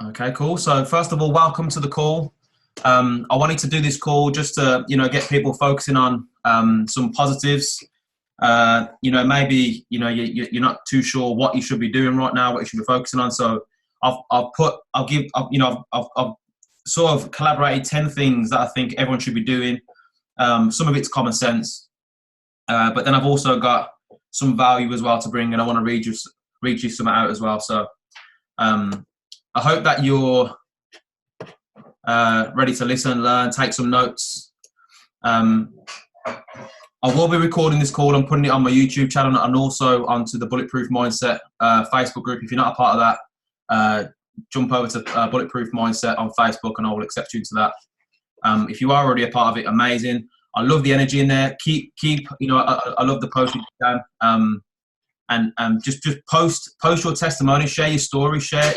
Okay, cool. So first of all, welcome to the call. I wanted to do this call just to, get people focusing on some positives. Maybe you're not too sure what you should be doing right now, what you should be focusing on. So I've sort of collaborated 10 things that I think everyone should be doing. Some of it's common sense, but then I've also got some value as well to bring, and I want to read you some out as well. So I hope that you're ready to listen, learn, take some notes. I will be recording this call and putting it on my YouTube channel and also onto the Bulletproof Mindset Facebook group. If you're not a part of that, jump over to Bulletproof Mindset on Facebook and I will accept you to that. If you are already a part of it, amazing. I love the energy in there. Keep I love the post you can. And just post your testimony, share your story, share,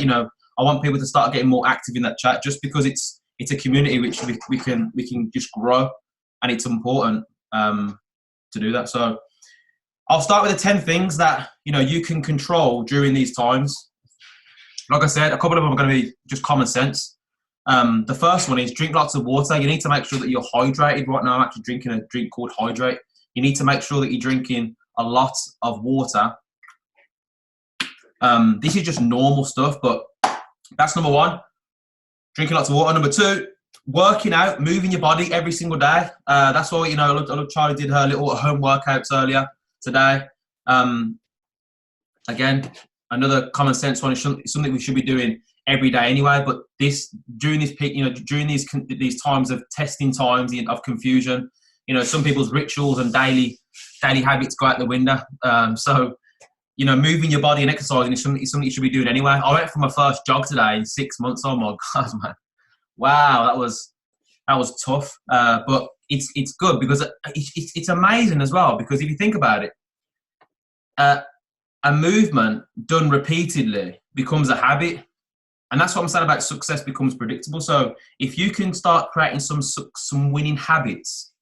I want people to start getting more active in that chat just because it's a community which we can just grow, and it's important to do that. So I'll start with the 10 things that you can control during these times. Like I said, a couple of them are going to be just common sense. The first one is drink lots of water. You need to make sure that you're hydrated. Right now I'm actually drinking a drink called Hydrate. You need to make sure that you're drinking a lot of water. This is just normal stuff, but that's number one. Drinking lots of water. Number two, working out, moving your body every single day. That's why, I love Charlie did her little home workouts earlier today. Again, another common sense one is something we should be doing every day anyway. But during this peak, during these times of testing times of confusion, some people's rituals and daily habits go out the window. So moving your body and exercising is something you should be doing anyway. I went for my first jog today in 6 months. Oh my God, man. Wow, that was tough. But it's good because it's amazing as well, because if you think about it, a movement done repeatedly becomes a habit. And that's what I'm saying about success becomes predictable. So if you can start creating some winning habits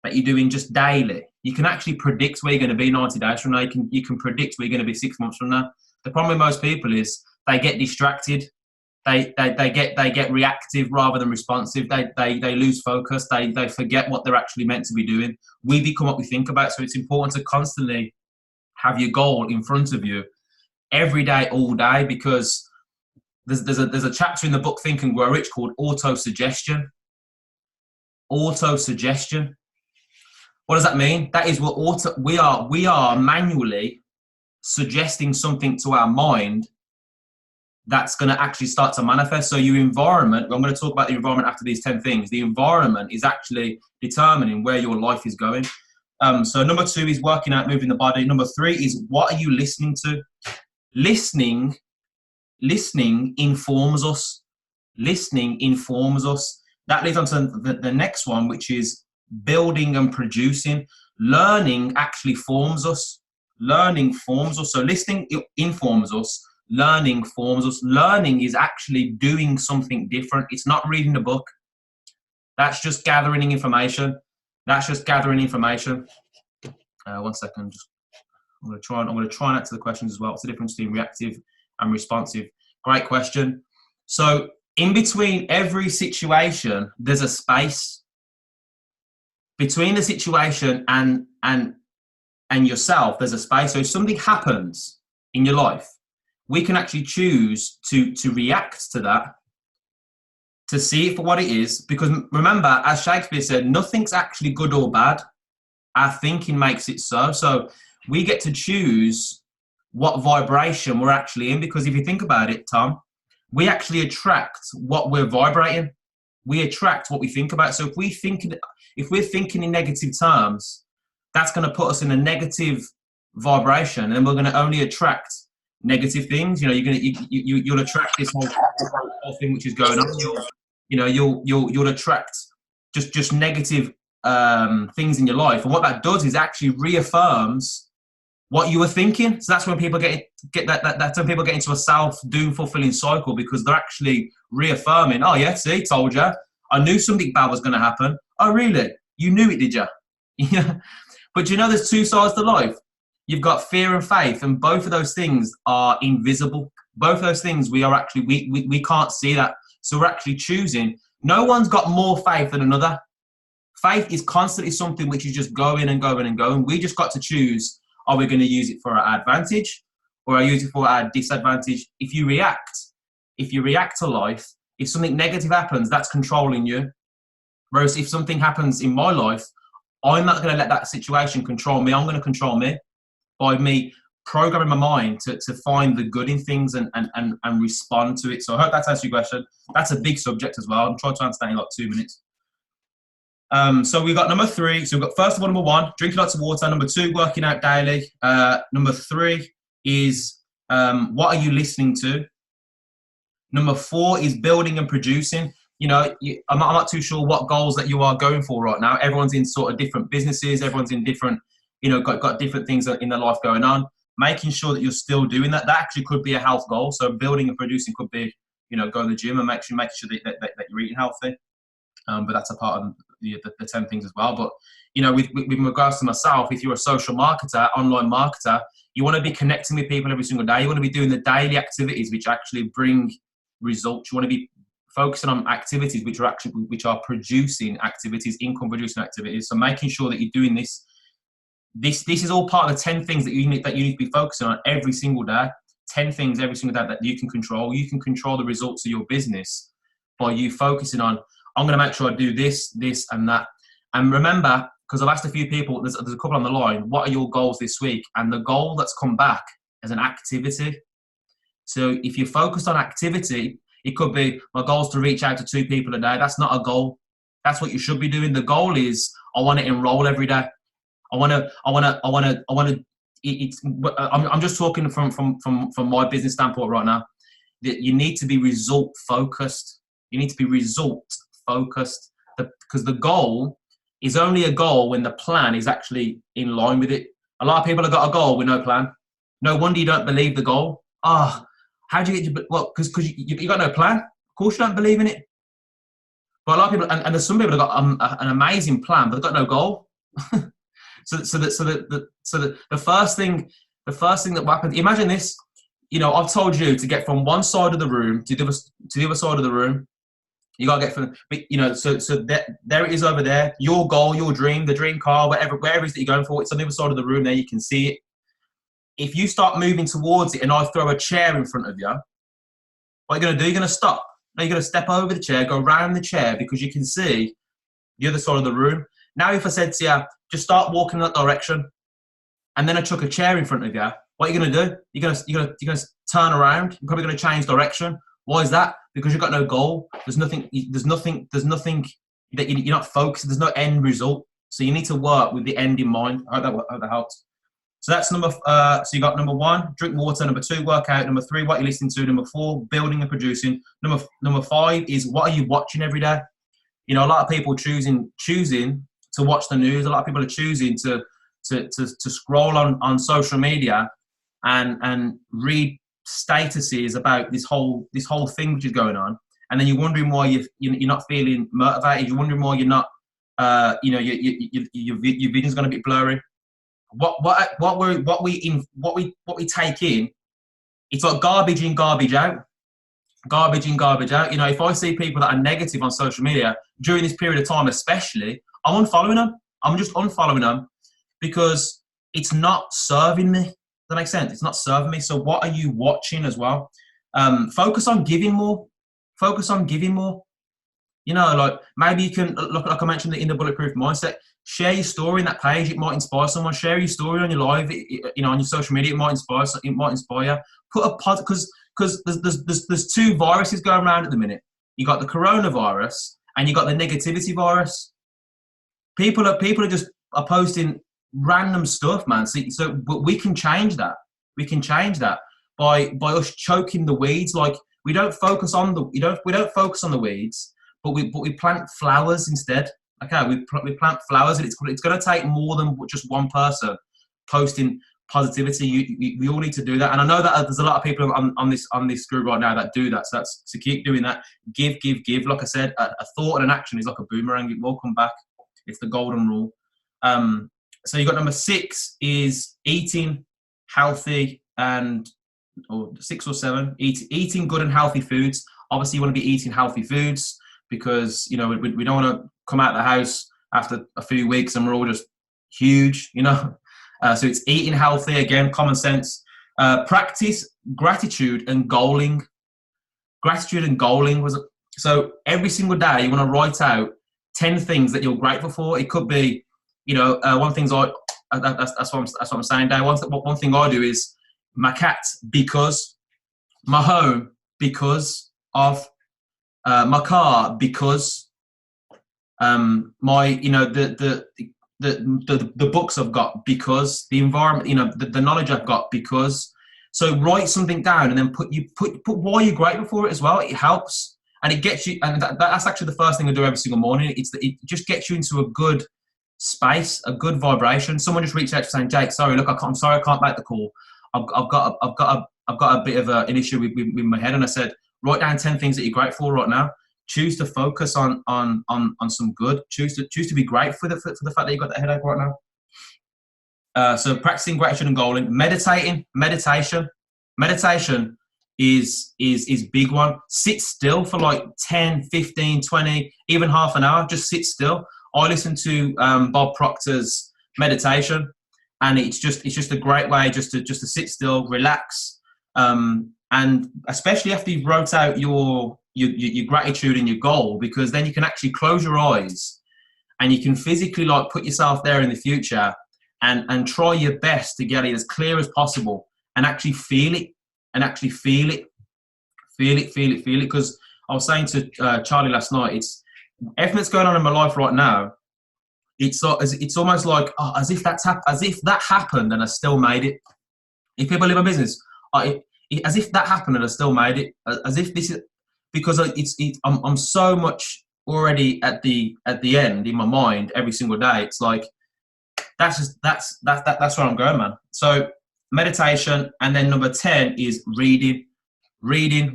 that you're doing just daily, you can actually predict where you're going to be 90 days from now. You can predict where you're going to be 6 months from now. The problem with most people is they get distracted. They get reactive rather than responsive. They lose focus. They forget what they're actually meant to be doing. We become what we think about. So it's important to constantly have your goal in front of you every day, all day, because there's a chapter in the book Think and Grow Rich called auto-suggestion. Auto-suggestion. What does that mean? That is we are manually suggesting something to our mind that's going to actually start to manifest. So your environment, I'm going to talk about the environment after these 10 things. The environment is actually determining where your life is going. So number 2 is working out, moving the body. Number 3 is what are you listening to? Listening informs us. Listening informs us. That leads on to the next one, which is building and producing. Learning actually forms us. Learning forms us. So listening informs us. Learning forms us. Learning is actually doing something different. It's not reading a book. That's just gathering information. One second. I'm going to try and answer the questions as well. What's the difference between reactive and responsive? Great question. So in between every situation, there's a space. Between the situation and yourself, there's a space. So if something happens in your life, we can actually choose to react to that, to see it for what it is. Because remember, as Shakespeare said, nothing's actually good or bad. Our thinking makes it so. So we get to choose what vibration we're actually in. Because if you think about it, Tom, we actually attract what we're vibrating. We attract what we think about. So if we're thinking in negative terms, that's going to put us in a negative vibration, and we're going to only attract negative things. You'll attract this whole thing which is going on. You'll attract just negative things in your life, and what that does is actually reaffirms what you were thinking. So that's when people get that's when people get into a self-doom fulfilling cycle, because they're actually reaffirming, oh yeah, see, told you, I knew something bad was going to happen. Oh really? You knew it, did you? Yeah. But there's two sides to life. You've got fear and faith, and both of those things are invisible. Both those things, we can't see that. So we're actually choosing. No one's got more faith than another. Faith is constantly something which is just going and going and going. We just got to choose, are we going to use it for our advantage or are we use it for our disadvantage? If you react to life, if something negative happens, that's controlling you. Whereas if something happens in my life, I'm not going to let that situation control me. I'm going to control me by me programming my mind to find the good in things and respond to it. So I hope that answers your question. That's a big subject as well. I'm trying to answer that in like 2 minutes. So we've got number 3. So we've got, first of all, number 1, drinking lots of water. Number 2, working out daily. Number 3 is what are you listening to? Number 4 is building and producing. You know, I'm not too sure what goals that you are going for right now. Everyone's in sort of different businesses. Everyone's in different, you know, got different things in their life going on. Making sure that you're still doing that. That actually could be a health goal. So building and producing could be, you know, go to the gym and making sure that you're eating healthy. But that's a part of the 10 things as well. But, you know, with regards to myself, if you're a social marketer, online marketer, you want to be connecting with people every single day. You want to be doing the daily activities which actually bring results. You want to be focusing on activities which are producing activities, income producing activities. So making sure that you're doing this. This is all part of the 10 things that you need to be focusing on every single day. 10 things every single day that you can control. You can control the results of your business by you focusing on, I'm going to make sure I do this, this, and that. And remember, because I've asked a few people, there's a couple on the line, what are your goals this week? And the goal that's come back is an activity. So if you're focused on activity, it could be, my goal is to reach out to 2 people a day. That's not a goal. That's what you should be doing. The goal is, I want to enroll every day. I'm just talking from my business standpoint right now. That you need to be result focused. You need to be result focused because the goal is only a goal when the plan is actually in line with it. A lot of people have got a goal with no plan. No wonder you don't believe the goal. How do you get to, well, because you got no plan. Of course you don't believe in it. But a lot of people, and there's some people that got an amazing plan, but they've got no goal. So the first thing that happens, imagine this, you know, I've told you to get from one side of the room to the other side of the room. You gotta get from, you know, so there it is over there. Your goal, your dream, the dream car, wherever it is that you're going for, it's on the other side of the room. There you can see it. If you start moving towards it and I throw a chair in front of you, what are you gonna do? You're gonna stop. No, you're gonna step over the chair, go around the chair because you can see the other side of the room. Now, if I said to you, just start walking in that direction, and then I took a chair in front of you, what are you going to do? You're going to turn around. You're probably going to change direction. Why is that? Because you've got no goal. There's nothing that you're not focused. There's no end result. So you need to work with the end in mind. I hope that helps. So that's so you got number 1, drink water. Number 2, work out. Number 3, what you're listening to. Number 4, building and producing. Number 5 is what are you watching every day? You know, a lot of people choosing to watch the news. A lot of people are choosing to scroll on social media and read statuses about this whole thing which is going on, and then you're wondering why you're not feeling motivated. You're wondering why you're not, you know, your vision's going to be blurry. What we take in, it's like garbage in, garbage out. Garbage in, garbage out. You know, if I see people that are negative on social media during this period of time, especially, I'm unfollowing them. I'm just unfollowing them because it's not serving me. Does that make sense? It's not serving me. So what are you watching as well? Focus on giving more. Focus on giving more. You know, like maybe you can, like I mentioned in the Bulletproof Mindset, share your story in that page. It might inspire someone. Share your story on your live, you know, on your social media. It might inspire you. Put a positive, because there's 2 viruses going around at the minute. You got the coronavirus and you got the negativity virus. People are just posting random stuff, man. But we can change that. We can change that by us choking the weeds. Like we don't focus on the weeds, but we plant flowers instead. Okay, we plant flowers, and it's going to take more than just one person posting positivity. We all need to do that, and I know that there's a lot of people on this group right now that do that. So keep doing that. Give. Like I said, a thought and an action is like a boomerang. It will come back. It's the golden rule. So you got number 6 is eating healthy and or 6 or 7, eating good and healthy foods. Obviously, you want to be eating healthy foods because, you know, we don't want to come out of the house after a few weeks and we're all just huge, you know. So it's eating healthy, again, common sense. Practice gratitude and goaling. Gratitude and goaling was so every single day you want to write out 10 things that you're grateful for. It could be, you know, one thing's that's what I'm saying, Dave. One thing I do is my cat because, my home because of, my car because, my, you know, the books I've got because, the environment, you know, the knowledge I've got because. So write something down and then put why you're grateful for it as well. It helps and it gets you, and that's actually the first thing I do every single morning. It just gets you into a good space, a good vibration. Someone just reached out to saying, Jake, sorry, look, I'm sorry I can't make the call. I've got a bit of an issue with my head, and I said, write down 10 things that you're grateful for right now. Choose to focus on some good. Choose to be grateful for the fact that you got that headache right now. So practicing gratitude and goaling, meditation is big one. Sit still for like 10, 15, 20, even half an hour. Just sit still. I listen to Bob Proctor's meditation, and it's just a great way just to sit still, relax, and especially after you've wrote out your gratitude and your goal, because then you can actually close your eyes and you can physically like put yourself there in the future and try your best to get it as clear as possible and actually feel it because I was saying to Charlie last night, it's everything that's going on in my life right now, it's almost like as if that happened and I still made it. If people live a business, as if that happened and I still made it, as if this is because I'm so much already at the end in my mind every single day. It's like that's where I'm going, man. So meditation, and then number 10 is reading.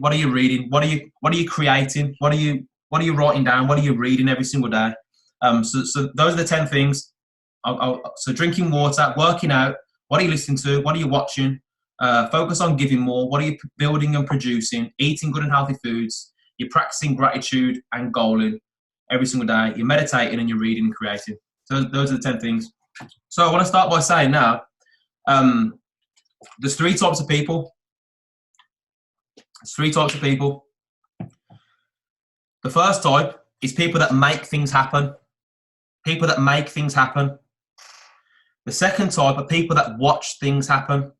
What are you reading? What are you creating? What are you writing down? What are you reading every single day? So those are the 10 things. So drinking water, working out. What are you listening to? What are you watching? Focus on giving more. What are you building and producing? Eating good and healthy foods. You're practicing gratitude and goaling every single day. You're meditating and you're reading and creating. So those are the 10 things. So I want to start by saying now, there's 3 types of people. The first type is people that make things happen. The second type are people that watch things happen.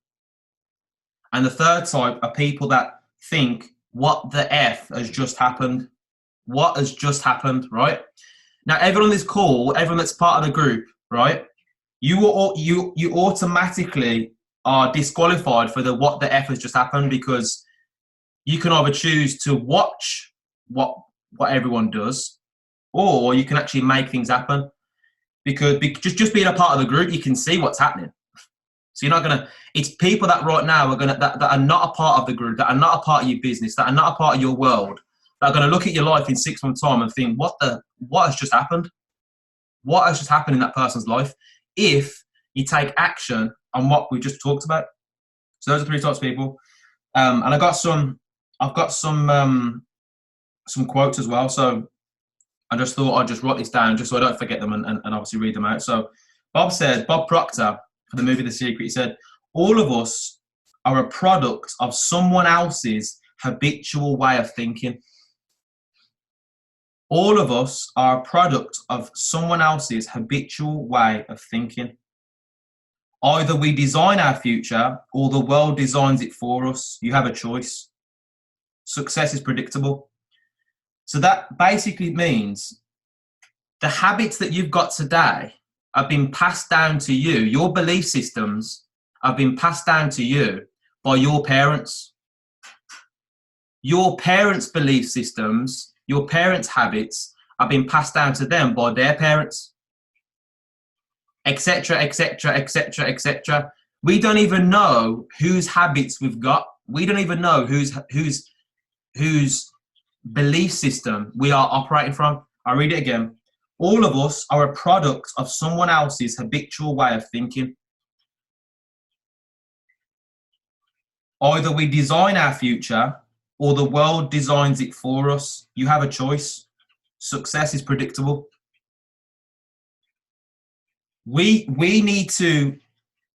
And the third type are people that think, what the F has just happened? What has just happened, right? Now, everyone on this call, everyone that's part of the group, right? You automatically are disqualified for the what the F has just happened, because you can either choose to watch what everyone does, or you can actually make things happen. Because just being a part of the group, you can see what's happening. So you're not gonna. It's people that right now are that are not a part of the group, that are not a part of your business, that are not a part of your world, that are gonna look at your life in 6 months' time and think, what has just happened? What has just happened in that person's life? If you take action on what we just talked about. So those are 3 types of people. And I've got some quotes as well. So I just thought I'd just write this down just so I don't forget them and obviously read them out. So Bob Proctor, for the movie The Secret, he said, all of us are a product of someone else's habitual way of thinking. All of us are a product of someone else's habitual way of thinking. Either we design our future or the world designs it for us. You have a choice. Success is predictable. So that basically means the habits that you've got today have been passed down to you. Your belief systems have been passed down to you by your parents. Your parents' belief systems, your parents' habits have been passed down to them by their parents, etc., etc., etc., etc. We don't even know whose habits we've got. We don't even know whose belief system we are operating from. I'll read it again. All of us are a product of someone else's habitual way of thinking. Either we design our future or the world designs it for us. You have a choice. Success is predictable. We need to,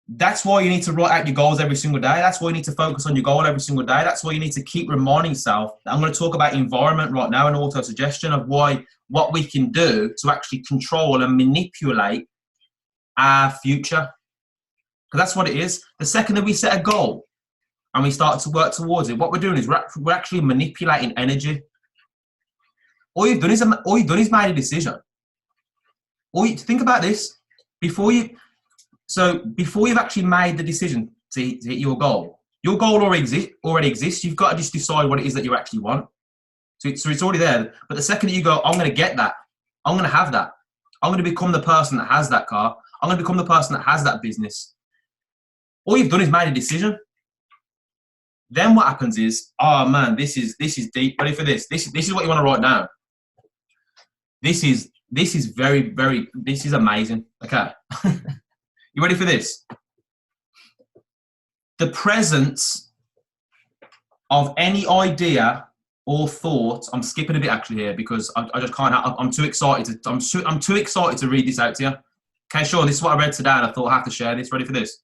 that's why you need to write out your goals every single day. That's why you need to focus on your goal every single day. That's why you need to keep reminding yourself. I'm going to talk about environment right now and auto-suggestion of what we can do to actually control and manipulate our future. Because that's what it is. The second that we set a goal and we start to work towards it, what we're doing is we're actually manipulating energy. All you've done is made a decision. Think about this. Before you've actually made the decision to hit your goal already exists. You've got to just decide what it is that you actually want. So it's already there. But the second that you go, I'm going to get that. I'm going to have that. I'm going to become the person that has that car. I'm going to become the person that has that business. All you've done is made a decision. Then what happens is, oh man, this is deep. Ready for this? This is what you want to write down. This is very, very, this is amazing. Okay. You ready for this? The presence of any idea or thought. I'm skipping a bit actually here because I just can't. I'm too excited. I'm too excited to read this out to you. Okay, Sean, this is what I read today, and I thought I have to share this. Ready for this?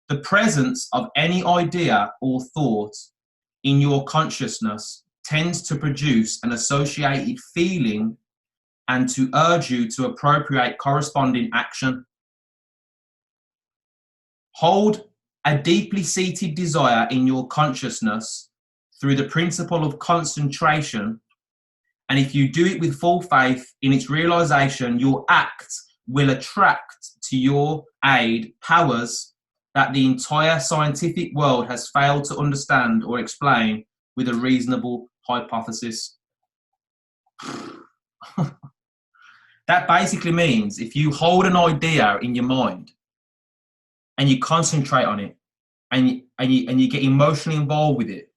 The presence of any idea or thought in your consciousness tends to produce an associated feeling and to urge you to appropriate corresponding action. Hold a deeply seated desire in your consciousness through the principle of concentration, and if you do it with full faith in its realization, your act will attract to your aid powers that the entire scientific world has failed to understand or explain with a reasonable hypothesis. That basically means if you hold an idea in your mind and you concentrate on it and you get emotionally involved with it,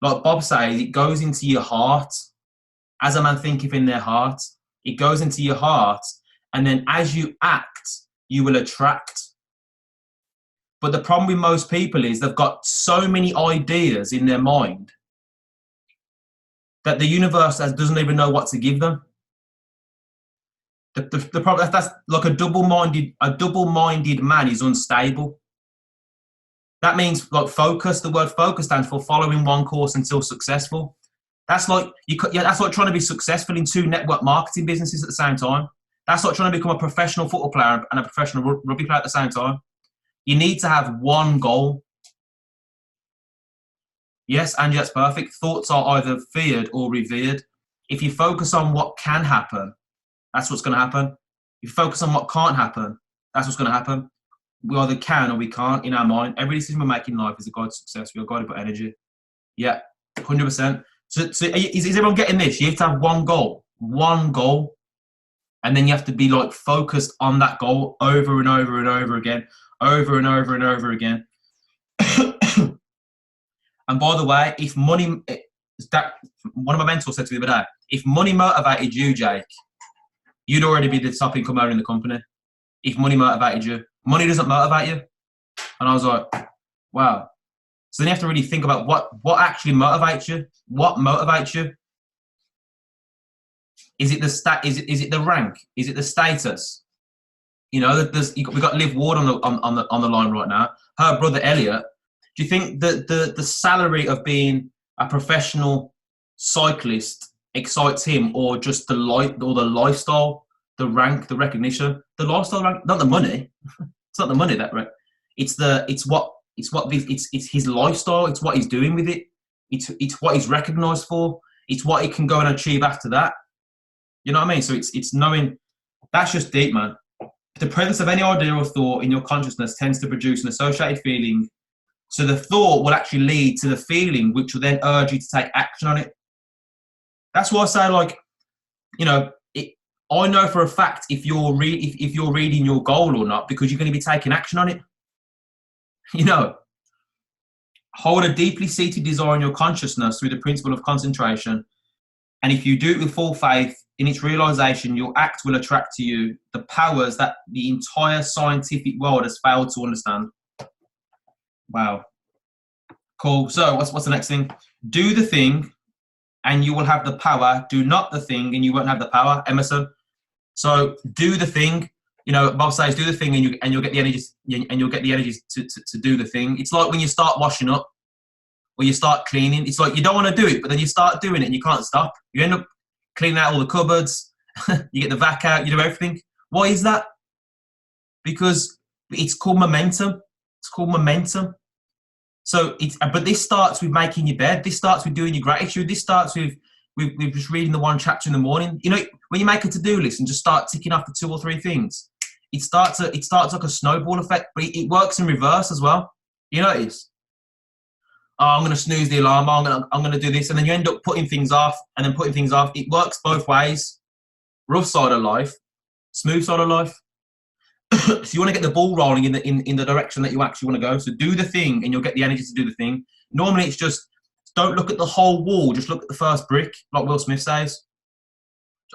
like Bob says, it goes into your heart. As a man thinketh in their heart, it goes into your heart, and then as you act, you will attract. But the problem with most people is they've got so many ideas in their mind that the universe doesn't even know what to give them. The problem, that's like a double-minded man is unstable. That means like focus. The word focus stands for following one course until successful. That's like that's like trying to be successful in two network marketing businesses at the same time. That's like trying to become a professional football player and a professional rugby player at the same time. You need to have one goal. Yes, Angie, that's perfect. Thoughts are either feared or revered. If you focus on what can happen, that's what's going to happen. If you focus on what can't happen, that's what's going to happen. We either can or we can't in our mind. Every decision we make in life is a guide to success. We've got to put energy. Yeah, 100%. So is everyone getting this? You have to have one goal. And then you have to be like focused on that goal over and over and over again. Over and over and over again. And by the way, if money, one of my mentors said to me the other day, if money motivated you, Jake, you'd already be the top income earner in the company. If money motivated you, money doesn't motivate you. And I was like, wow. So then you have to really think about what actually motivates you. What motivates you? Is it the Is it the rank? Is it the status? You know, we've got Liv Ward on the line right now. Her brother Elliot. Do you think that the salary of being a professional cyclist excites him, or just the lifestyle, the rank, the recognition, the lifestyle rank, not the money? It's not the money that it's his lifestyle. It's what he's doing with it. It's what he's recognised for. It's what he can go and achieve after that. You know what I mean? So it's knowing. That's just deep, man. The presence of any idea or thought in your consciousness tends to produce an associated feeling. So the thought will actually lead to the feeling, which will then urge you to take action on it. That's why I say, like, you know, I know for a fact if you're reading your goal or not, because you're going to be taking action on it. You know, hold a deeply seated desire in your consciousness through the principle of concentration. And if you do it with full faith in its realization, your act will attract to you the powers that the entire scientific world has failed to understand. Wow. Cool. So what's the next thing? Do the thing and you will have the power. Do not the thing and you won't have the power. Emerson. So do the thing. You know, Bob says do the thing and you'll get the energy to do the thing. It's like when you start washing up or you start cleaning. It's like you don't want to do it, but then you start doing it and you can't stop. You end up cleaning out all the cupboards. You get the vac out. You do everything. Why is that? Because it's called momentum. It's called momentum. So but this starts with making your bed. This starts with doing your gratitude. This starts with just reading the one chapter in the morning. You know, when you make a to-do list and just start ticking off the 2 or 3 things, it starts like a snowball effect, but it works in reverse as well. You notice? Oh, I'm going to snooze the alarm. I'm going to do this. And then you end up putting things off and then putting things off. It works both ways. Rough side of life, smooth side of life. So you want to get the ball rolling in the direction that you actually want to go. So do the thing and you'll get the energy to do the thing. Normally it's just, don't look at the whole wall. Just look at the first brick, like Will Smith says.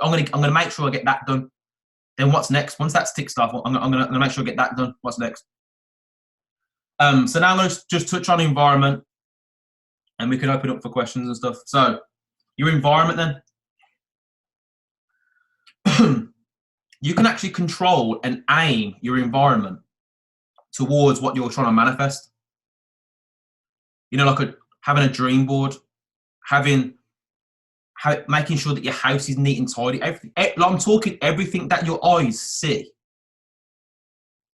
I'm gonna make sure I get that done. Then what's next? Once that's ticked off, I'm gonna make sure I get that done. What's next? So now I'm gonna just touch on environment, and we can open up for questions and stuff. So your environment then. You can actually control and aim your environment towards what you're trying to manifest. You know, like having a dream board, making sure that your house is neat and tidy. I'm talking everything that your eyes see.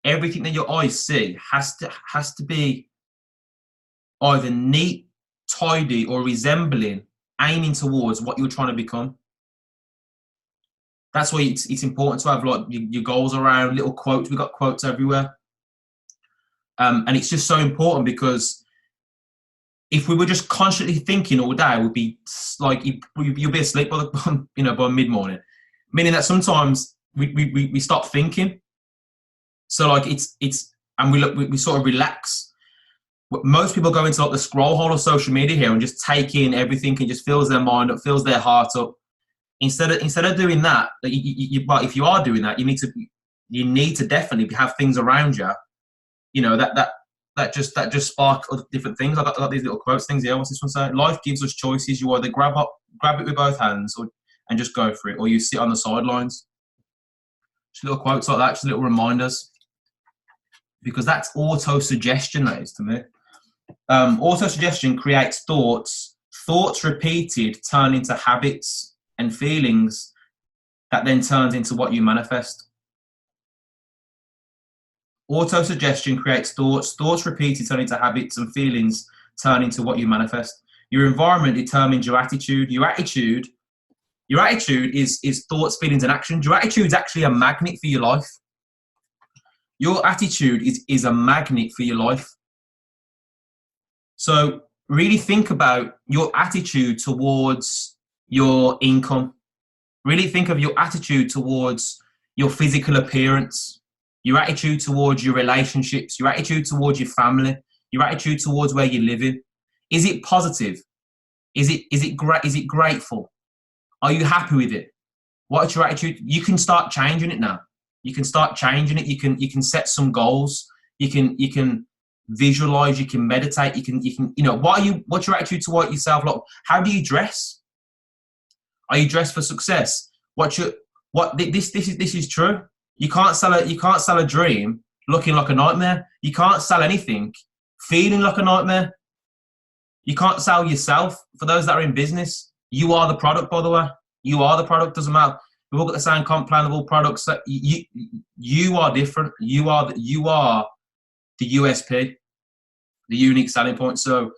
Everything that your eyes see has to be either neat, tidy, or resembling, aiming towards what you're trying to become. That's why it's important to have like your goals around, little quotes. We've got quotes everywhere. And it's just so important because if we were just constantly thinking all day, we'd be like, you'll be asleep by mid-morning. Meaning that sometimes we stop thinking. So like and we sort of relax. Most people go into like the scroll hole of social media here and just take in everything and just fills their mind up, fills their heart up. Instead of doing that, well, if you are doing that, you need to definitely have things around you, you know, that just spark other different things. I got these little quotes things here. What's this one say? Life gives us choices. You either grab it with both hands, and just go for it, or you sit on the sidelines. Just little quotes like that, just little reminders, because that's auto-suggestion. That is to me. Auto-suggestion creates thoughts. Thoughts repeated turn into habits and feelings that then turns into what you manifest. Auto-suggestion creates thoughts. Thoughts repeated turn into habits and feelings turn into what you manifest. Your environment determines your attitude. Your attitude is thoughts, feelings, and actions. Your attitude is actually a magnet for your life. Your attitude is a magnet for your life. So really think about your attitude towards your income. Really think of your attitude towards your physical appearance, your attitude towards your relationships, your attitude towards your family, your attitude towards where you're living. Is it positive? Is it grateful? Are you happy with it? What's your attitude? You can start changing it now. You can start changing it. You can set some goals. You can visualize. You can meditate. You can what's your attitude toward yourself? Like, how do you dress? Are you dressed for success? This is true. You can't sell a dream looking like a nightmare. You can't sell anything feeling like a nightmare. You can't sell yourself. For those that are in business, you are the product, by the way. You are the product. Doesn't matter. We've all got the same comp plan of all products. That you are different. You are the USP, the unique selling point. So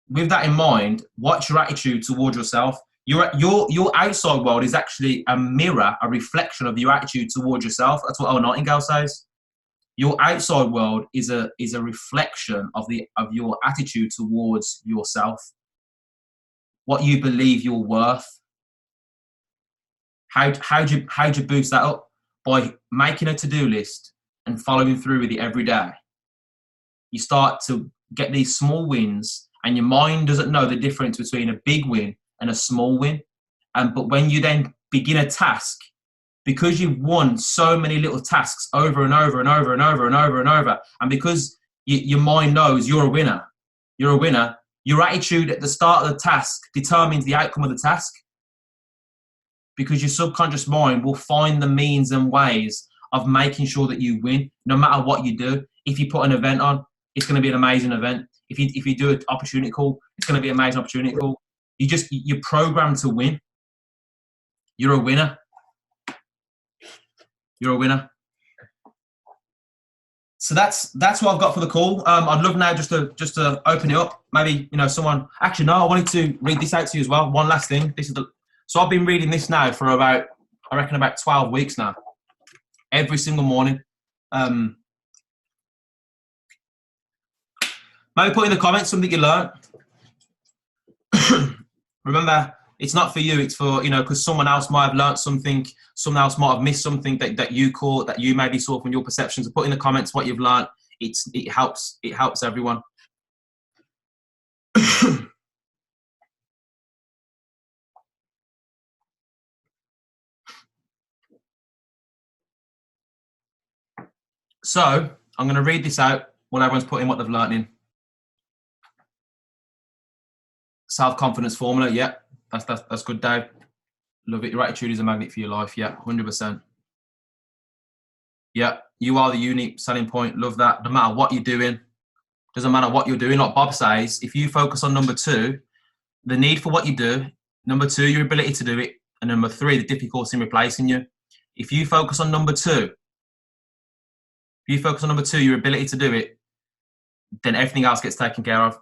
with that in mind, what's your attitude towards yourself? Your outside world is actually a mirror, a reflection of your attitude towards yourself. That's what Earl Nightingale says. Your outside world is a reflection of your attitude towards yourself. What you believe you're worth. How do you boost that up? By making a to-do list and following through with it every day. You start to get these small wins, and your mind doesn't know the difference between a big win and a small win. But when you then begin a task, because you've won so many little tasks over and over and over and over and over and over, and because your mind knows you're a winner, Your attitude at the start of the task determines the outcome of the task, because your subconscious mind will find the means and ways of making sure that you win, no matter what you do. If you put an event on, it's going to be an amazing event. If you do an opportunity call, it's going to be an amazing opportunity call. You're programmed to win. You're a winner. You're a winner. So that's what I've got for the call. I'd love now just to open it up. Maybe, someone. Actually, no, I wanted to read this out to you as well. One last thing. So I've been reading this now for about 12 weeks now. Every single morning. Maybe put in the comments something you learned. Remember, it's not for you. It's for, because someone else might have learned something. Someone else might have missed something that you caught, that you maybe saw from your perceptions. So put in the comments what you've learned. It helps everyone. So I'm going to read this out while everyone's putting what they've learned in. Self-confidence formula. Yeah, that's good, Dave. Love it. Your attitude is a magnet for your life. Yeah, 100%. Yeah, you are the unique selling point. Love that. No matter what you're doing, doesn't matter what you're doing. Like Bob says, if you focus on number 2, the need for what you do, number 2, your ability to do it, and number 3, the difficulty in replacing you. If you focus on number 2, your ability to do it, then everything else gets taken care of.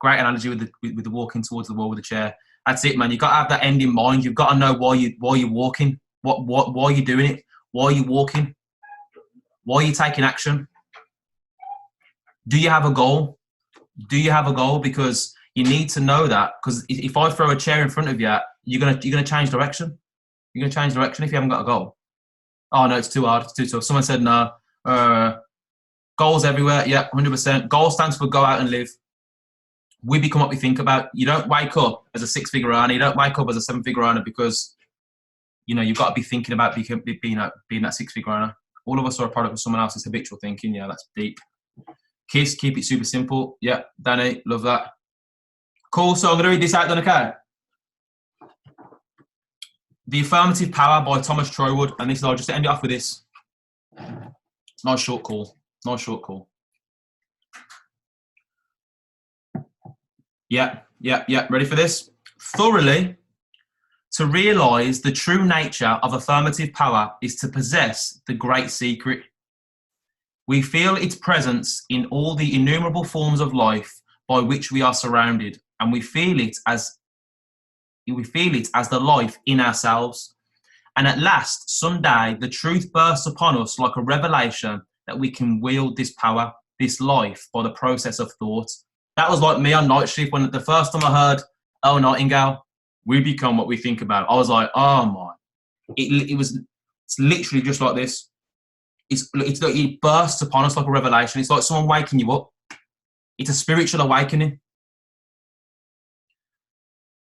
Great analogy with the walking towards the wall with the chair. That's it, man. You've got to have that end in mind. You've got to know why you're walking. Why are you doing it? Why are you walking? Why are you taking action? Do you have a goal? Because you need to know that. Because if I throw a chair in front of you, you're gonna change direction. You're gonna change direction if you haven't got a goal. Oh no, it's too hard. It's too tough. Someone said no. Goals everywhere. Yeah, 100%. Goal stands for go out and live. We become what we think about. You don't wake up as a 6-figure earner. You don't wake up as a 7-figure earner because, you've got to be thinking about being that 6-figure earner. All of us are a product of someone else's habitual thinking. Yeah, that's deep. Kiss, keep it super simple. Yeah, Danny, love that. Cool. So I'm going to read this out then, okay? The Affirmative Power by Thomas Troywood. And this, I'll just end it off with this. Nice short call. Yeah. Ready for this? Thoroughly, to realize the true nature of affirmative power is to possess the great secret. We feel its presence in all the innumerable forms of life by which we are surrounded, and we feel it as the life in ourselves. And at last, someday, the truth bursts upon us like a revelation that we can wield this power, this life, by the process of thought. That was like me on night shift when the first time I heard, "Oh, Nightingale, we become what we think about." I was like, oh my. It's literally just like this. It's like it bursts upon us like a revelation. It's like someone waking you up. It's a spiritual awakening.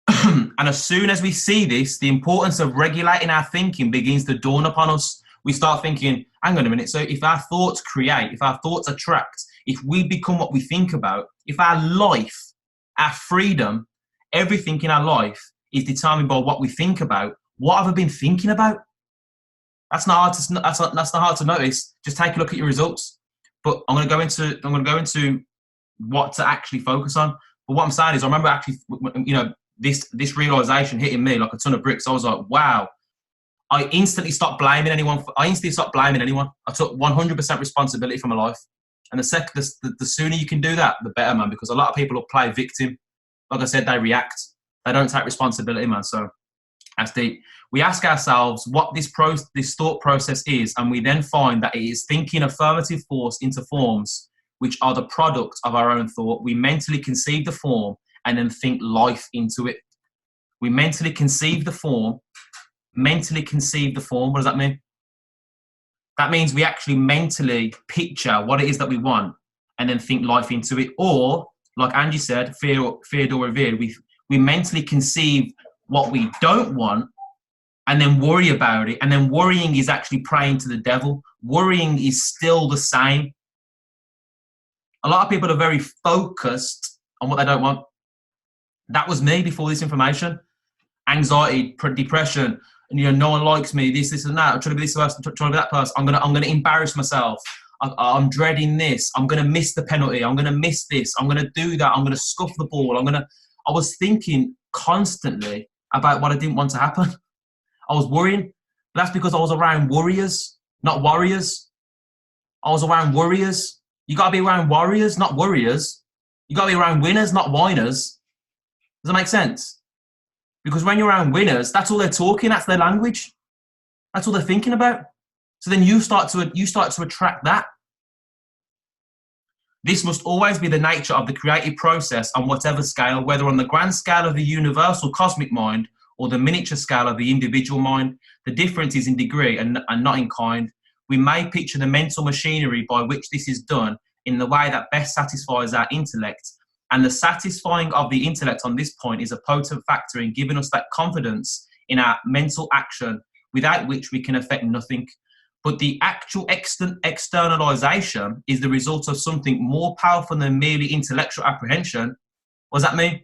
And as soon as we see this, the importance of regulating our thinking begins to dawn upon us. We start thinking, hang on a minute. So if our thoughts create, if our thoughts attract, if we become what we think about, if our life, our freedom, everything in our life is determined by what we think about, what have I been thinking about? That's not hard to notice. Just take a look at your results. But I'm going to go into what to actually focus on. But what I'm saying is, I remember actually, this realization hitting me like a ton of bricks. I was like, wow. I instantly stopped blaming anyone. I took 100% responsibility for my life. And the sooner you can do that, the better, man. Because a lot of people will play victim. Like I said, they react. They don't take responsibility, man. So that's deep. We ask ourselves what this thought process is, and we then find that it is thinking affirmative force into forms which are the product of our own thought. We mentally conceive the form and then think life into it. We mentally conceive the form. What does that mean? That means we actually mentally picture what it is that we want and then think life into it. Or, like Angie said, Theodore Revere, we mentally conceive what we don't want and then worry about it. And then worrying is actually praying to the devil. Worrying is still the same. A lot of people are very focused and what they don't want. That was me before this information. Anxiety, depression, and no one likes me, this and that. I'm trying to be this person, trying to be that person. I'm gonna embarrass myself. I'm dreading this. I'm gonna miss the penalty. I'm gonna miss this. I'm gonna do that. I'm gonna scuff the ball. I was thinking constantly about what I didn't want to happen. I was worrying. But that's because I was around warriors, not warriors. I was around warriors. You gotta be around warriors, not warriors. You gotta be around winners, not whiners. Does that make sense? Because when you're around winners, that's all they're talking. That's their language. That's all they're thinking about. So then you start to attract that. This must always be the nature of the creative process on whatever scale, whether on the grand scale of the universal cosmic mind or the miniature scale of the individual mind. The difference is in degree and not in kind. We may picture the mental machinery by which this is done in the way that best satisfies our intellect. And the satisfying of the intellect on this point is a potent factor in giving us that confidence in our mental action, without which we can affect nothing. But the actual externalization is the result of something more powerful than merely intellectual apprehension. What does that mean?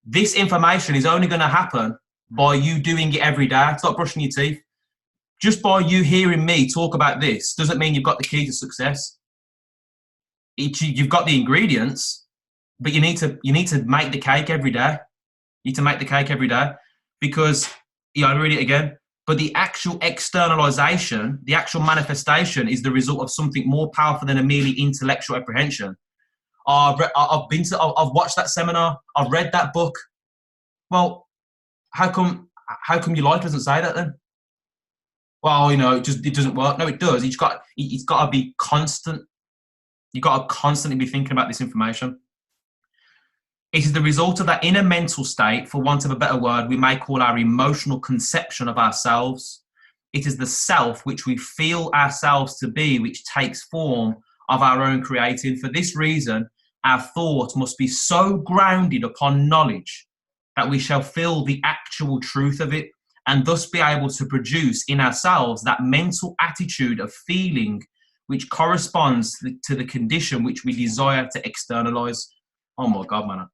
This information is only going to happen by you doing it every day. It's like brushing your teeth. Just by you hearing me talk about this doesn't mean you've got the key to success. You've got the ingredients, but you need to make the cake every day. You need to make the cake every day because, I'll read it again. But the actual externalization, the actual manifestation is the result of something more powerful than a merely intellectual apprehension. I've watched that seminar. I've read that book. Well, how come your life doesn't say that then? Well, it doesn't work. No, it does. It's got to be constant. You've got to constantly be thinking about this information. It is the result of that inner mental state, for want of a better word, we may call our emotional conception of ourselves. It is the self which we feel ourselves to be, which takes form of our own creating. For this reason, our thought must be so grounded upon knowledge that we shall feel the actual truth of it, and thus be able to produce in ourselves that mental attitude of feeling which corresponds to the condition which we desire to externalize. Oh my God, man.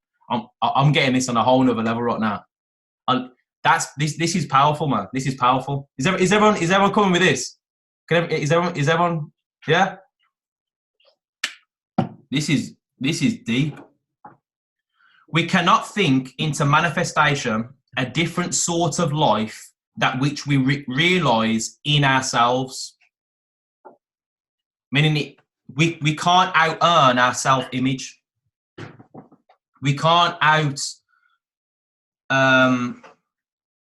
I'm getting this on a whole nother level right now. This is powerful, man. This is powerful. Is everyone coming with this? Is everyone? Yeah. This is deep. We cannot think into manifestation a different sort of life that which we realize in ourselves. Meaning we can't out-earn our self-image. We can't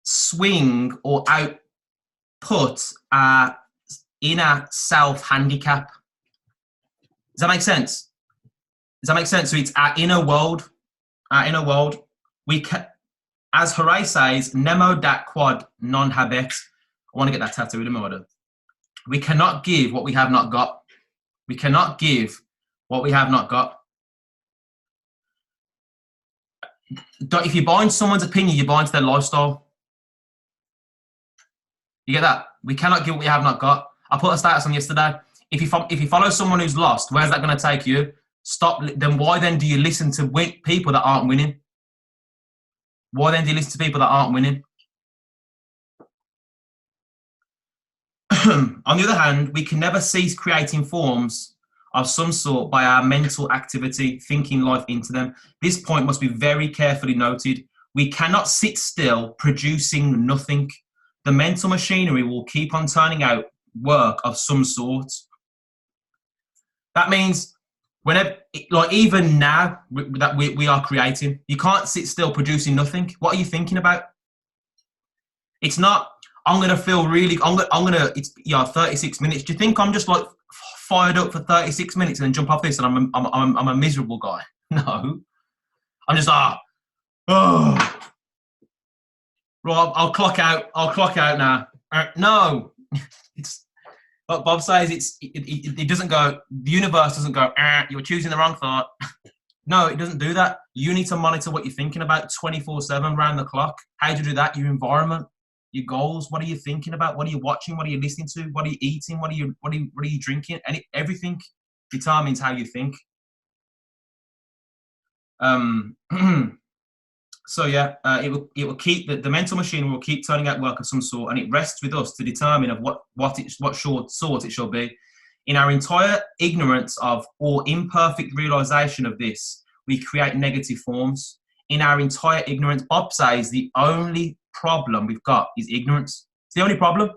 swing or output our inner self-handicap. Does that make sense? So it's our inner world. We can, as Hooray says, nemo dat quod non habet. I want to get that tattooed in my order. We cannot give what we have not got. We cannot give what we have not got. If you buy into someone's opinion, you buy into their lifestyle. You get that? We cannot give what we have not got. I put a status on yesterday. If you follow someone who's lost, where's that going to take you? Stop. Then why then do you listen to people that aren't winning? Why then do you listen to people that aren't winning? On the other hand, we can never cease creating forms of some sort by our mental activity, thinking life into them. This point must be very carefully noted. We cannot sit still producing nothing. The mental machinery will keep on turning out work of some sort. That means whenever, like even now that we are creating, you can't sit still producing nothing. What are you thinking about? It's not, I'm going to feel really, it's 36 minutes. Do you think I'm just like fired up for 36 minutes and then jump off this and I'm a miserable guy? No. I'm just, right, I'll clock out now. No. It's, like Bob says, it doesn't go, the universe doesn't go, you're choosing the wrong thought. No, it doesn't do that. You need to monitor what you're thinking about 24/7, round the clock. How do you do that? Your environment, your goals. What are you thinking about? What are you watching? What are you listening to? What are you eating? What are you drinking? And everything determines how you think. Um, so yeah, it will keep the mental machine will keep turning out work of some sort, and it rests with us to determine of what sort it shall be. In our entire ignorance of or imperfect realization of this, we create negative forms. In our entire ignorance, Bob says the only problem we've got is ignorance. It's the only problem.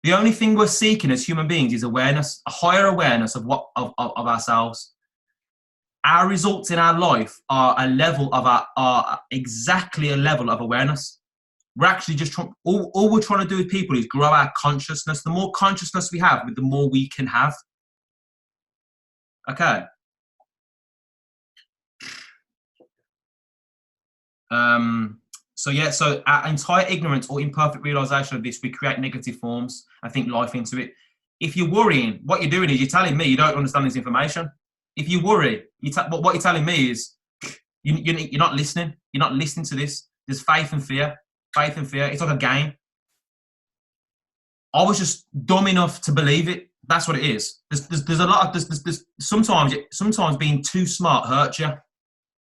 The only thing we're seeking as human beings is awareness, a higher awareness of ourselves. Our results in our life are a level of are exactly a level of awareness. We're actually just trying, all we're trying to do with people is grow our consciousness. The more consciousness we have, the more we can have. Okay. So our entire ignorance or imperfect realization of this, we create negative forms and think life into it. If you're worrying, what you're doing is you're telling me you don't understand this information. If you worry, what you're telling me is you're not listening. You're not listening to this. There's faith and fear. Faith and fear. It's like a game. I was just dumb enough to believe it. That's what it is. There's a lot of there's sometimes being too smart hurts you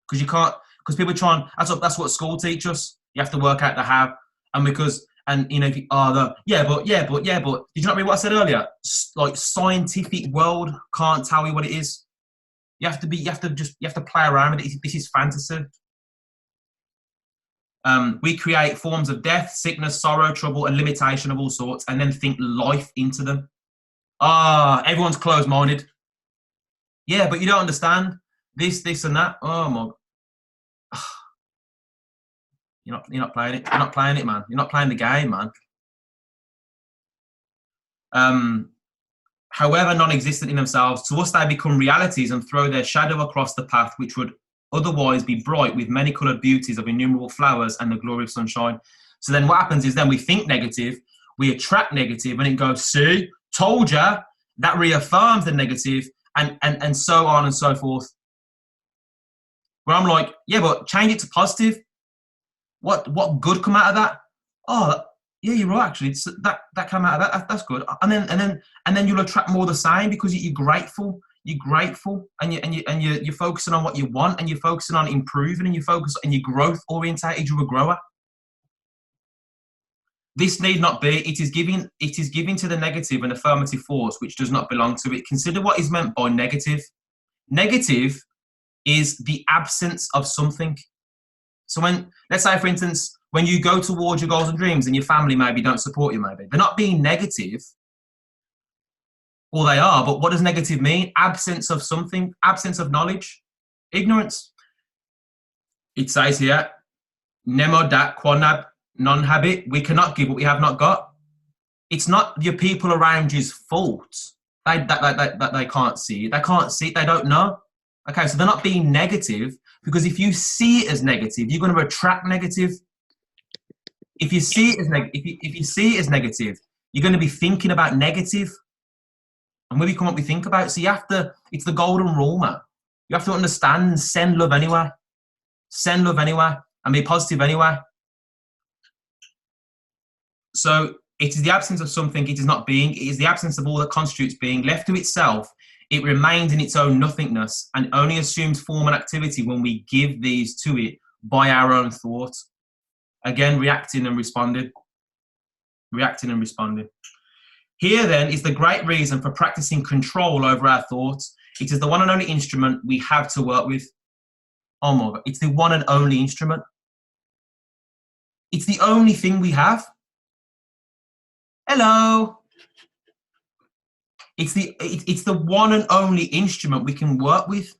because you can't. Because people try and that's what school teaches us. You have to work out the how, and you know, but did you not read what I said earlier? Like scientific world can't tell you what it is. You have to play around with it. This is fantasy. We create forms of death, sickness, sorrow, trouble, and limitation of all sorts, and then think life into them. Everyone's closed-minded. Yeah, but you don't understand this, and that. Oh my. You're not playing it. You're not playing it, man. You're not playing the game, man. However non-existent in themselves, to us they become realities and throw their shadow across the path which would otherwise be bright with many coloured beauties of innumerable flowers and the glory of sunshine. So then what happens is then we think negative, we attract negative, and it goes, see, told ya, that reaffirms the negative, and so on and so forth. Where I'm like, yeah, but change it to positive. What good come out of that? Oh, yeah, you're right. Actually, that came out of that. That's good. And then you'll attract more of the same because you're grateful. You're grateful, and you're focusing on what you want, and you're focusing on improving, and you're growth orientated. You're a grower. This need not be. It is giving to the negative an affirmative force which does not belong to it. Consider what is meant by negative. Negative is the absence of something. So let's say, for instance, when you go towards your goals and dreams and your family maybe don't support you, maybe they're not being negative, or they are, but what does negative mean? Absence of something, absence of knowledge, ignorance. It says here, nemo dat quanab non-habit, we cannot give what we have not got. It's not your people around you's fault. They can't see it. They can't see it. They don't know. Okay, so they're not being negative, because if you see it as negative, you're going to attract negative. If you see it as if you see it as negative, you're going to be thinking about negative. And when we come up, we think about it. So you have to. It's the golden rule, man. You have to understand and send love anyway. Send love anyway, and be positive anyway. So it is the absence of something. It is not being. It is the absence of all that constitutes being. Left to itself, it remains in its own nothingness and only assumes form and activity when we give these to it by our own thought. Again, reacting and responding. Reacting and responding. Here, then, is the great reason for practicing control over our thoughts. It is the one and only instrument we have to work with. Oh my God, it's the one and only instrument. It's the only thing we have. Hello. It's the one and only instrument we can work with.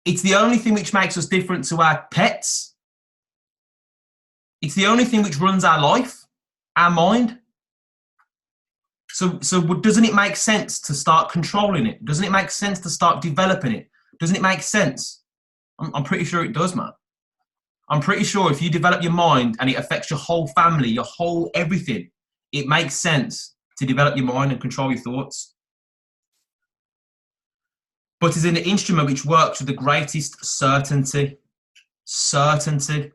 It's the only thing which makes us different to our pets. It's the only thing which runs our life, our mind. So doesn't it make sense to start controlling it? Doesn't it make sense to start developing it? Doesn't it make sense? I'm pretty sure it does, man. I'm pretty sure if you develop your mind and it affects your whole family, your whole everything, it makes sense to develop your mind and control your thoughts. But it's an instrument which works with the greatest certainty. Certainty.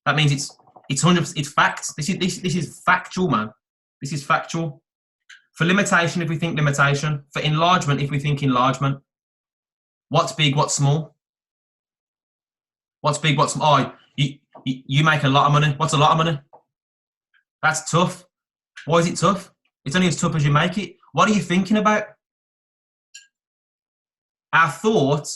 That means it's 100%. It's facts. This is factual, man. This is factual. For limitation, if we think limitation. For enlargement, if we think enlargement. What's big, what's small? What's big, what's small? Oh, you make a lot of money. What's a lot of money? That's tough. Why is it tough? It's only as tough as you make it. What are you thinking about? Our thought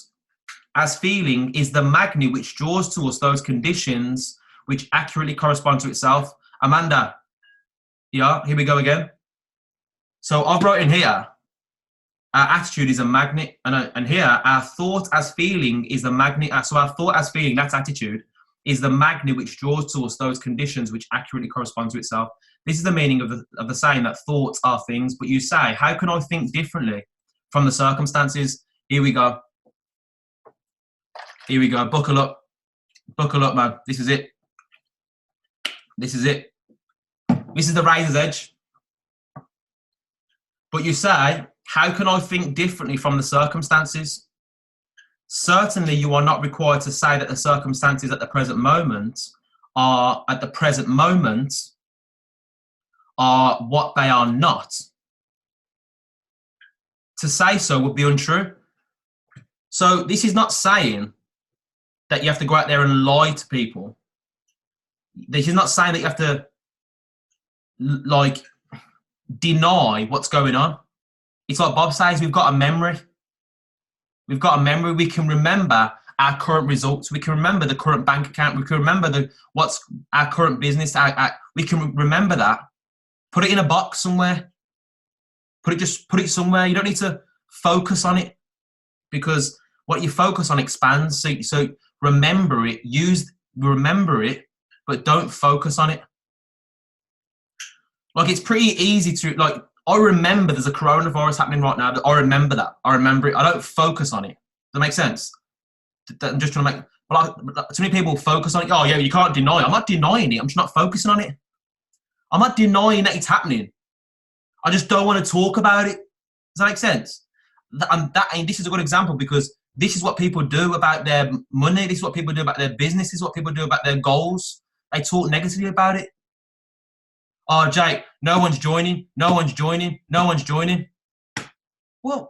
as feeling is the magnet which draws to us those conditions which accurately correspond to itself. Amanda, yeah, here we go again. So I've wrote in here, our attitude is a magnet, and here, our thought as feeling is the magnet. So our thought as feeling, that's attitude, is the magnet which draws to us those conditions which accurately correspond to itself. This is the meaning of the saying that thoughts are things, but you say, how can I think differently from the circumstances? Here we go. Here we go. Buckle up. Buckle up, man. This is it. This is it. This is the razor's edge. But you say, how can I think differently from the circumstances? Certainly, you are not required to say that the circumstances at the present moment are what they are not. To say so would be untrue. So this is not saying that you have to go out there and lie to people. This is not saying that you have to like deny what's going on. It's like Bob says, we've got a memory. We've got a memory. We can remember our current results. We can remember the current bank account. We can remember what's our current business. We can remember that. Put it in a box somewhere. Put it somewhere. You don't need to focus on it, because what you focus on expands. So remember it. Remember it, but don't focus on it. Like, it's pretty easy to, like, I remember there's a coronavirus happening right now. I remember that. I remember it. I don't focus on it. Does that make sense? I'm just trying to make, but too many people focus on it. Oh yeah, you can't deny it. I'm not denying it. I'm just not focusing on it. I'm not denying that it's happening. I just don't want to talk about it. Does that make sense? And this is a good example, because this is what people do about their money. This is what people do about their business. This is what people do about their goals. They talk negatively about it. Oh, Jake, no one's joining. No one's joining. No one's joining. Well,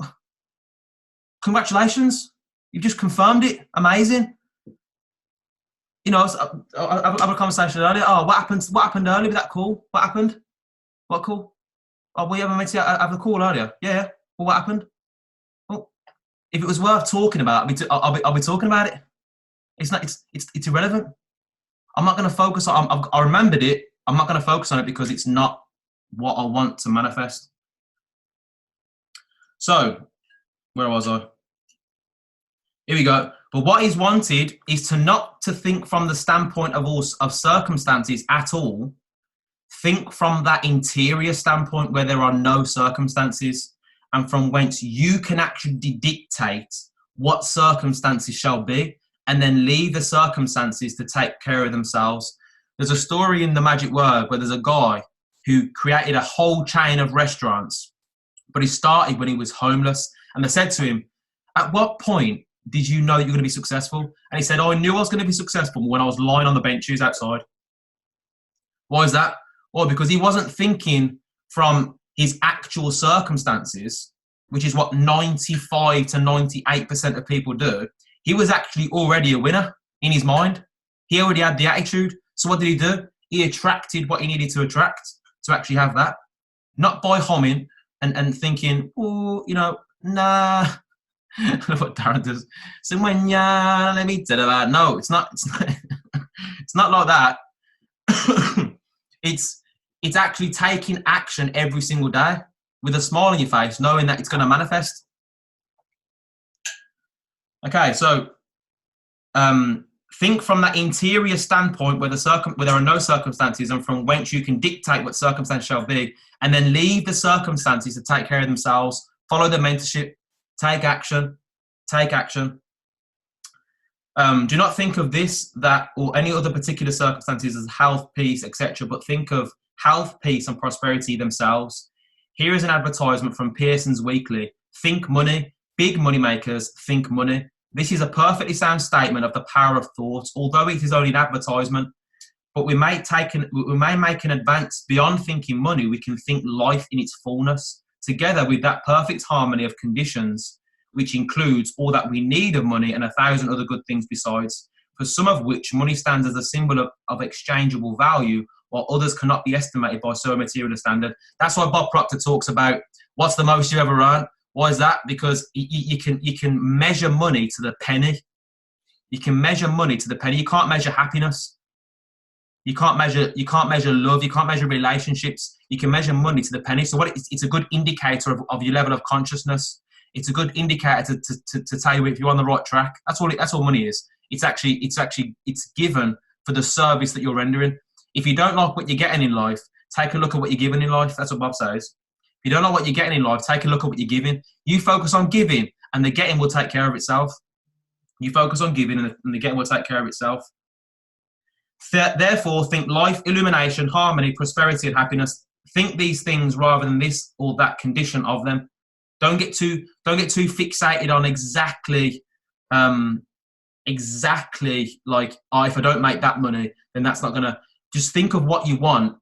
congratulations. You've just confirmed it. Amazing. You know, I had a conversation earlier. Oh, what happened earlier with that call? What happened? What call? Oh, we haven't meant to have a call earlier. Yeah. Well, what happened? Well, if it was worth talking about, I'll be talking about it. It's not. It's irrelevant. I'm not going to focus on. I remembered it. I'm not going to focus on it because it's not what I want to manifest. So, where was I? Here we go. But what is wanted is not to think from the standpoint of circumstances at all. Think from that interior standpoint where there are no circumstances, and from whence you can actually dictate what circumstances shall be, and then leave the circumstances to take care of themselves. There's a story in The Magic Word where there's a guy who created a whole chain of restaurants, but he started when he was homeless. And they said to him, at what point did you know that you were going to be successful? And he said, I knew I was going to be successful when I was lying on the benches outside. Why is that? Well, because he wasn't thinking from his actual circumstances, which is what 95 to 98% of people do. He was actually already a winner in his mind. He already had the attitude. So what did he do? He attracted what he needed to attract to actually have that. Not by humming and thinking, oh, you know, nah. I love what Darren does. So when let me tell you that. No, it's not. It's not like that. It's actually taking action every single day with a smile on your face, knowing that it's going to manifest. Okay, so think from that interior standpoint where there are no circumstances, and from whence you can dictate what circumstance shall be, and then leave the circumstances to take care of themselves. Follow the mentorship. Take action. Take action. Do not think of this, that, or any other particular circumstances as health, peace, etc., but think of health, peace, and prosperity themselves. Here is an advertisement from Pearson's Weekly. Think money. Big money makers think money. This is a perfectly sound statement of the power of thought, although it is only an advertisement. But we may make an advance beyond thinking money. We can think life in its fullness, together with that perfect harmony of conditions which includes all that we need of money and 1,000 other good things besides, for some of which money stands as a symbol of exchangeable value, while others cannot be estimated by so material a standard. That's why Bob Proctor talks about what's the most you ever earned. Why is that? Because you can measure money to the penny. You can measure money to the penny. You can't measure happiness. You can't measure love. You can't measure relationships. You can measure money to the penny. So it's a good indicator of your level of consciousness. It's a good indicator to tell you if you're on the right track. That's all money is. It's given for the service that you're rendering. If you don't like what you're getting in life, take a look at what you're giving in life. That's what Bob says. If you don't like what you're getting in life, take a look at what you're giving. You focus on giving, and the getting will take care of itself. You focus on giving, and the getting will take care of itself. Therefore, think life, illumination, harmony, prosperity, and happiness. Think these things rather than this or that condition of them. Don't get too fixated on exactly like, if I don't make that money, then that's not gonna. Just think of what you want.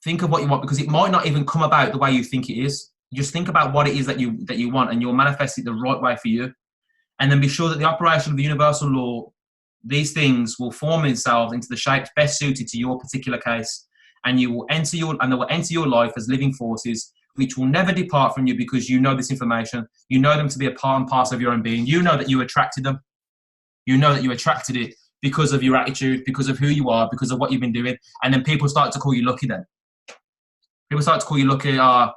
Think of what you want, because it might not even come about the way you think it is. Just think about what it is that you want, and you'll manifest it the right way for you. And then be sure that the operation of the universal law, these things will form themselves into the shapes best suited to your particular case, and they will enter your life as living forces, which will never depart from you, because you know this information. You know them to be a part and parcel of your own being. You know that you attracted them. You know that you attracted it because of your attitude, because of who you are, because of what you've been doing. And then people start to call you lucky then. People start to call you lucky, that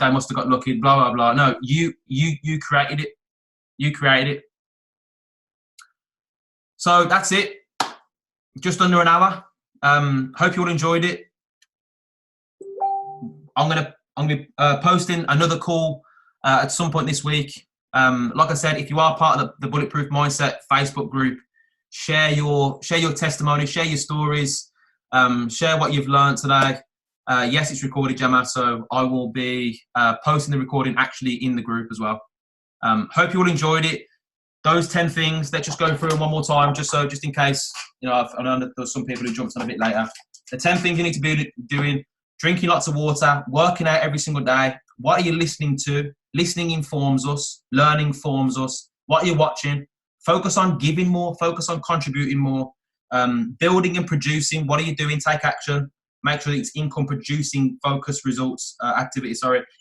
they must have got lucky, blah, blah, blah. No, you created it. You created it. So that's it. Just under an hour. Hope you all enjoyed it. I'm gonna be posting another call at some point this week. Like I said, if you are part of the Bulletproof Mindset Facebook group, share your testimony, share your stories, share what you've learned today. Yes, it's recorded, Gemma, so I will be posting the recording actually in the group as well. Hope you all enjoyed it. Those 10 things, let's just go through them one more time, just in case, I know there's some people who jumped on a bit later. The 10 things you need to be doing: drinking lots of water, working out every single day. What are you listening to? Listening informs us. Learning forms us. What are you watching? Focus on giving more. Focus on contributing more. Building and producing. What are you doing? Take action. Make sure it's income producing, focus results, activity.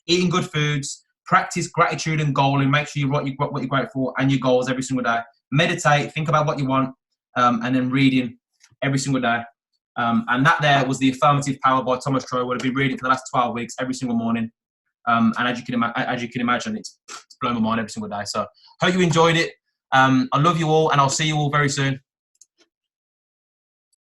Eating good foods. Practice gratitude and goaling. Make sure you write what you're grateful for and your goals every single day. Meditate. Think about what you want. And then reading every single day. And that there was The Affirmative Power by Thomas Trowell. I've been reading for the last 12 weeks every single morning. And as you can imagine, it's blown my mind every single day. So hope you enjoyed it. I love you all, and I'll see you all very soon.